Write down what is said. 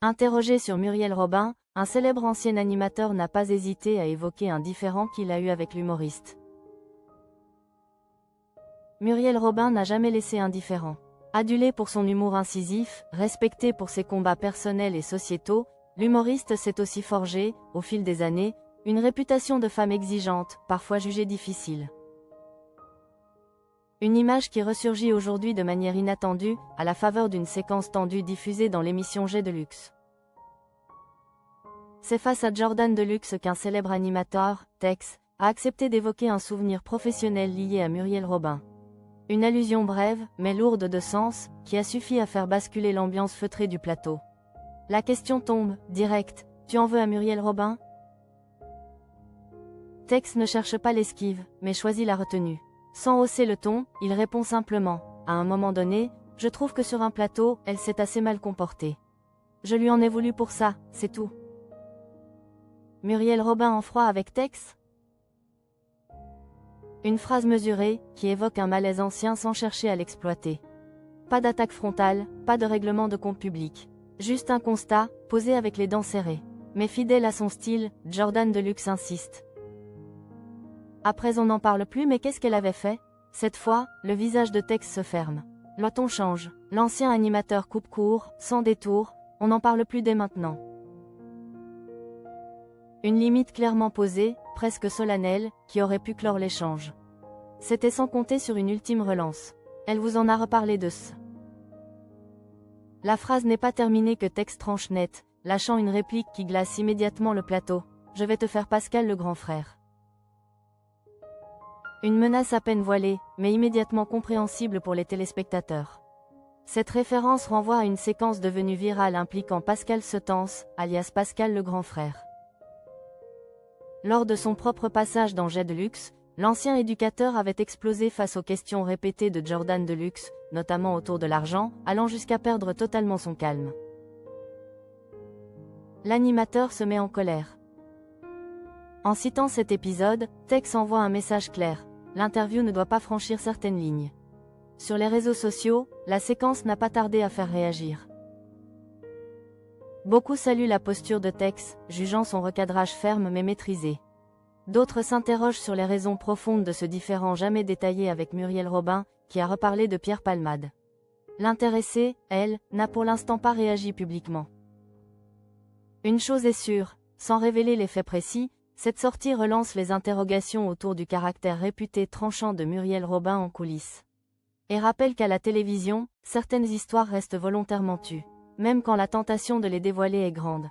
Interrogé sur Muriel Robin, un célèbre ancien animateur n'a pas hésité à évoquer un différend qu'il a eu avec l'humoriste. Muriel Robin n'a jamais laissé indifférent. Adulé pour son humour incisif, respecté pour ses combats personnels et sociétaux, l'humoriste s'est aussi forgé, au fil des années, une réputation de femme exigeante, parfois jugée difficile. Une image qui ressurgit aujourd'hui de manière inattendue, à la faveur d'une séquence tendue diffusée dans l'émission Jet de Luxe. C'est face à Jordan Deluxe qu'un célèbre animateur, Tex, a accepté d'évoquer un souvenir professionnel lié à Muriel Robin. Une allusion brève, mais lourde de sens, qui a suffi à faire basculer l'ambiance feutrée du plateau. La question tombe, directe, tu en veux à Muriel Robin? Tex ne cherche pas l'esquive, mais choisit la retenue. Sans hausser le ton, il répond simplement, à un moment donné, je trouve que sur un plateau, elle s'est assez mal comportée. Je lui en ai voulu pour ça, c'est tout. Muriel Robin en froid avec Tex? Une phrase mesurée, qui évoque un malaise ancien sans chercher à l'exploiter. Pas d'attaque frontale, pas de règlement de compte public. Juste un constat, posé avec les dents serrées. Mais fidèle à son style, Jordan Deluxe insiste. Après on n'en parle plus, mais qu'est-ce qu'elle avait fait? Cette fois, le visage de Tex se ferme. Le ton change. L'ancien animateur coupe court, sans détour, on n'en parle plus dès maintenant. Une limite clairement posée, presque solennelle, qui aurait pu clore l'échange. C'était sans compter sur une ultime relance. Elle vous en a reparlé de ce. La phrase n'est pas terminée que Tex tranche net, lâchant une réplique qui glace immédiatement le plateau. Je vais te faire Pascal le grand frère. Une menace à peine voilée, mais immédiatement compréhensible pour les téléspectateurs. Cette référence renvoie à une séquence devenue virale impliquant Pascal Seutens, alias Pascal le grand frère. Lors de son propre passage dans Jet de Luxe, l'ancien éducateur avait explosé face aux questions répétées de Jordan Deluxe, notamment autour de l'argent, allant jusqu'à perdre totalement son calme. L'animateur se met en colère. En citant cet épisode, Tex envoie un message clair. L'interview ne doit pas franchir certaines lignes. Sur les réseaux sociaux, la séquence n'a pas tardé à faire réagir. Beaucoup saluent la posture de Tex, jugeant son recadrage ferme mais maîtrisé. D'autres s'interrogent sur les raisons profondes de ce différend jamais détaillé avec Muriel Robin, qui a reparlé de Pierre Palmade. L'intéressée, elle, n'a pour l'instant pas réagi publiquement. Une chose est sûre, sans révéler les faits précis, cette sortie relance les interrogations autour du caractère réputé tranchant de Muriel Robin en coulisses. Et rappelle qu'à la télévision, certaines histoires restent volontairement tues, même quand la tentation de les dévoiler est grande.